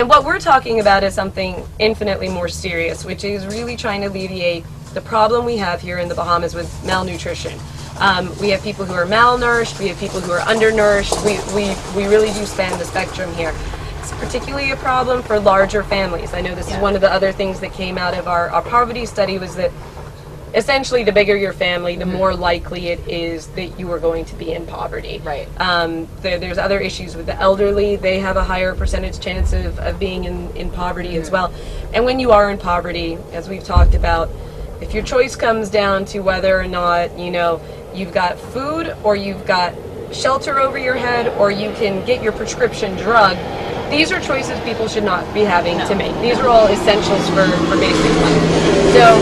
what we're talking about is something infinitely more serious, which is really trying to alleviate the problem we have here in the Bahamas with malnutrition. We have people who are malnourished, we have people who are undernourished, we really do span the spectrum here. It's particularly a problem for larger families. I know this is one of the other things that came out of our poverty study, was that essentially the bigger your family, the more likely it is that you are going to be in poverty. Right. There's other issues with the elderly. They have a higher percentage chance of being in poverty as well. And when you are in poverty, as we've talked about, if your choice comes down to whether or not, you know, you've got food or you've got shelter over your head or you can get your prescription drug, these are choices people should not be having to make. These are all essentials for basic life. So,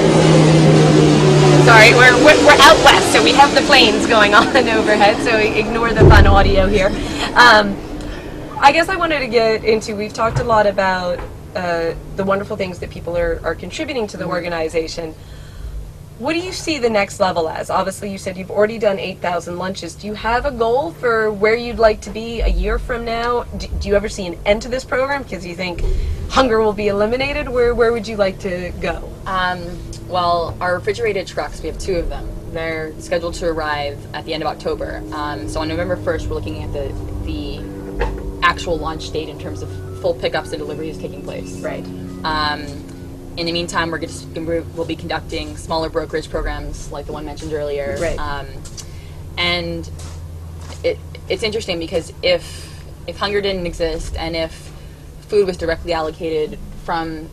sorry, we're out west, so we have the planes going on overhead, so ignore the fun audio here. I guess I wanted to get into, we've talked a lot about the wonderful things that people are contributing to the organization. What do you see the next level as? Obviously, you said you've already done 8,000 lunches. Do you have a goal for where you'd like to be a year from now? Do you ever see an end to this program because you think hunger will be eliminated? Where would you like to go? Well, our refrigerated trucks, we have 2 of them. They're scheduled to arrive at the end of October. So on November 1st, we're looking at the actual launch date in terms of full pickups and deliveries taking place. Right. In the meantime, we'll be conducting smaller brokerage programs like the one mentioned earlier. Right. And it's interesting because if hunger didn't exist and if food was directly allocated from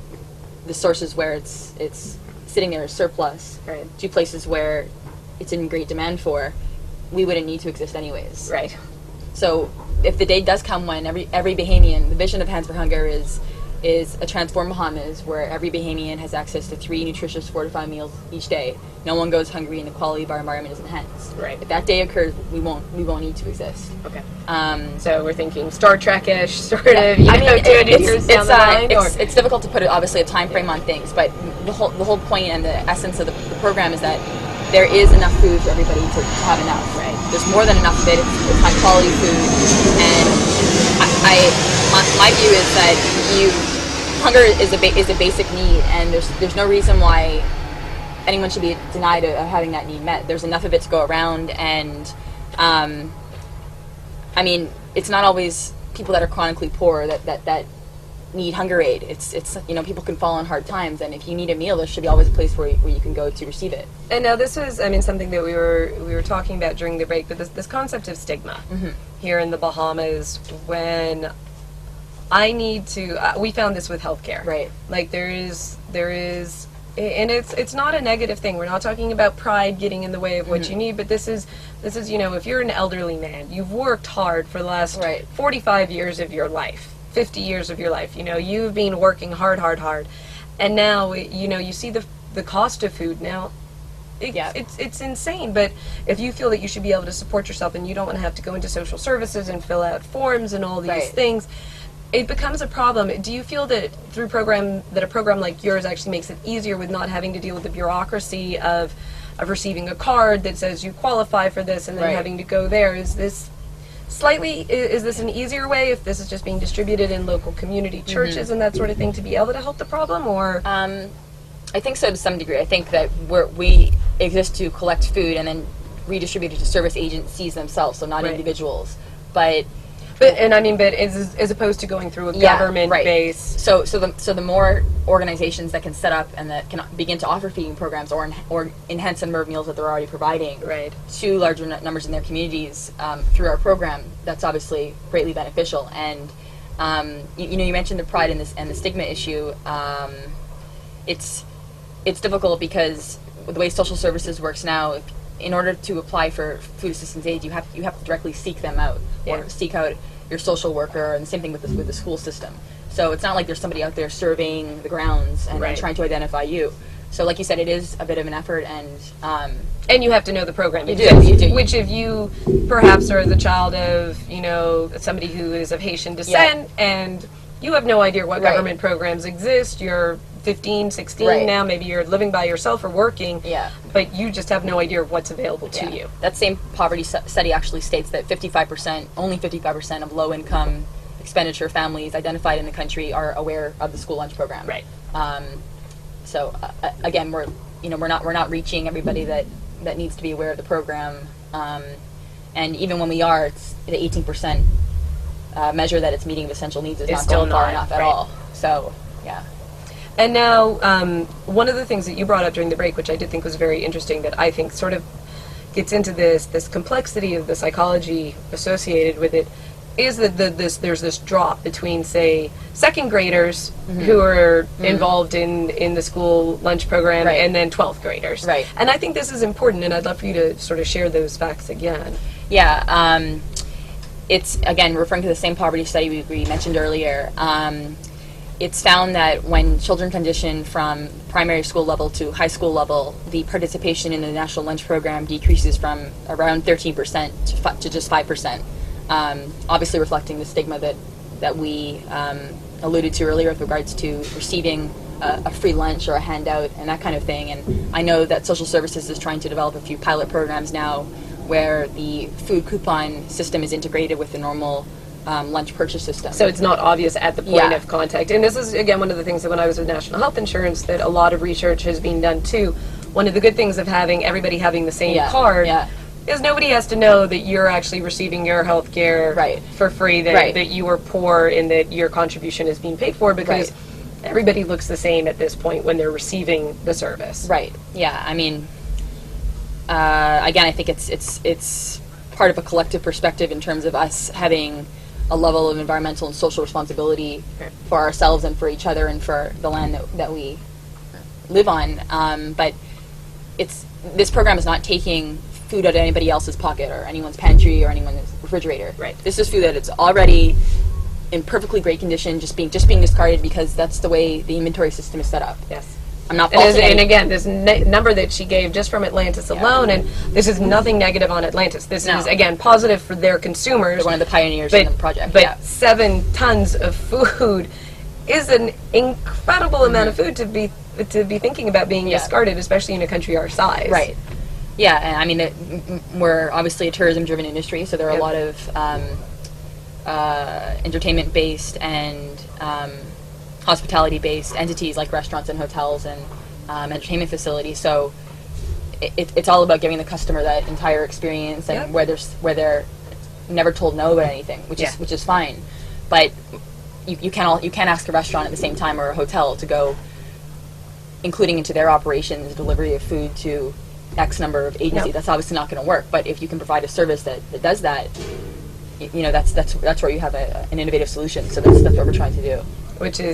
the sources where it's sitting there as surplus to places where it's in great demand for, we wouldn't need to exist anyways. Right. So if the day does come when every Bahamian, the vision of Hands for Hunger is a transformed Bahamas where every Bahamian has access to 3 nutritious fortified meals each day. No one goes hungry and the quality of our environment is enhanced. Right. If that day occurs, we won't need to exist. Okay. So we're thinking Star Trek-ish, sort of, I mean, 200 years down the line? It's difficult to put obviously a time frame on things, but the whole point and the essence of the program is that there is enough food for everybody to have enough. Right. There's more than enough of it. It's high quality food, and my view is that hunger is a basic need, and there's no reason why anyone should be denied of having that need met. There's enough of it to go around, and I mean, it's not always people that are chronically poor that need hunger aid. It's people can fall on hard times, and if you need a meal, there should be always a place where you can go to receive it. And now this is, I mean, something that we were talking about during the break, but this concept of stigma here in the Bahamas, when I need to, we found this with healthcare. Right. Like there is, and it's not a negative thing. We're not talking about pride getting in the way of what you need, but this is, if you're an elderly man, you've worked hard for the last 45 years of your life, 50 years of your life, you've been working hard, and now, you see the cost of food now. It's insane, but if you feel that you should be able to support yourself and you don't want to have to go into social services and fill out forms and all these things, it becomes a problem. Do you feel that a program like yours actually makes it easier with not having to deal with the bureaucracy of receiving a card that says you qualify for this and then having to go there? Is this an easier way if this is just being distributed in local community churches and that sort of thing to be able to help the problem, or? I think so to some degree. I think that we exist to collect food and then redistribute it to service agencies themselves, so not individuals. But as opposed to going through a government base. So the more organizations that can set up and that can begin to offer feeding programs or enhance the number of meals that they're already providing to larger numbers in their communities through our program, that's obviously greatly beneficial. And you mentioned the pride and the stigma issue. It's difficult because the way social services works now, in order to apply for food assistance aid, you have to directly seek them out or seek out your social worker, and the same thing with the school system. So it's not like there's somebody out there surveying the grounds and trying to identify you. So like you said, it is a bit of an effort, and you have to know the program. You do. Which if you perhaps are the child of somebody who is of Haitian descent and you have no idea what government programs exist, you're 15, 16 now, maybe you're living by yourself or working, but you just have no idea of what's available to you. That same poverty study actually states that only 55% of low-income expenditure families identified in the country are aware of the school lunch program. Right. So again, we're not reaching everybody that needs to be aware of the program, and even when we are, it's the 18% measure that it's meeting of essential needs is not going far enough at all. So yeah. And now, one of the things that you brought up during the break, which I did think was very interesting, that I think sort of gets into this complexity of the psychology associated with it, is that there's this drop between, say, second graders who are involved in the school lunch program and then 12th graders. Right. And I think this is important, and I'd love for you to sort of share those facts again. Yeah. It's, again, referring to the same poverty study we mentioned earlier. It's found that when children transition from primary school level to high school level, the participation in the National Lunch Program decreases from around 13% to just 5%. Obviously reflecting the stigma that we alluded to earlier with regards to receiving a free lunch or a handout and that kind of thing. And I know that social services is trying to develop a few pilot programs now where the food coupon system is integrated with the normal lunch purchase system. So it's not obvious at the point of contact. And this is, again, one of the things that when I was with National Health Insurance that a lot of research has been done too. One of the good things of everybody having the same card is nobody has to know that you're actually receiving your health care for free, that you are poor and that your contribution is being paid for, because everybody looks the same at this point when they're receiving the service. Right. Yeah. I mean, again, I think it's part of a collective perspective in terms of us having a level of environmental and social responsibility for ourselves and for each other and for the land that we live on. But this program is not taking food out of anybody else's pocket or anyone's pantry or anyone's refrigerator. Right. This is food that it's already in perfectly great condition, just being discarded because that's the way the inventory system is set up. Yes. I'm not and again, this number that she gave just from Atlantis alone, and this is nothing negative on Atlantis. This is, again, positive for their consumers. They're one of the pioneers in the project. But 7 tons of food is an incredible amount of food to be thinking about being discarded, especially in a country our size. Right. Yeah, and I mean, we're obviously a tourism-driven industry, so there are a lot of entertainment-based and hospitality-based entities like restaurants and hotels and entertainment facilities. So it's all about giving the customer that entire experience, and where they're never told no about anything, which is fine. But you can't ask a restaurant at the same time or a hotel to go including into their operations delivery of food to X number of agencies. That's obviously not going to work. But if you can provide a service that does that, that's where you have an innovative solution. So that's what we're trying to do. Which is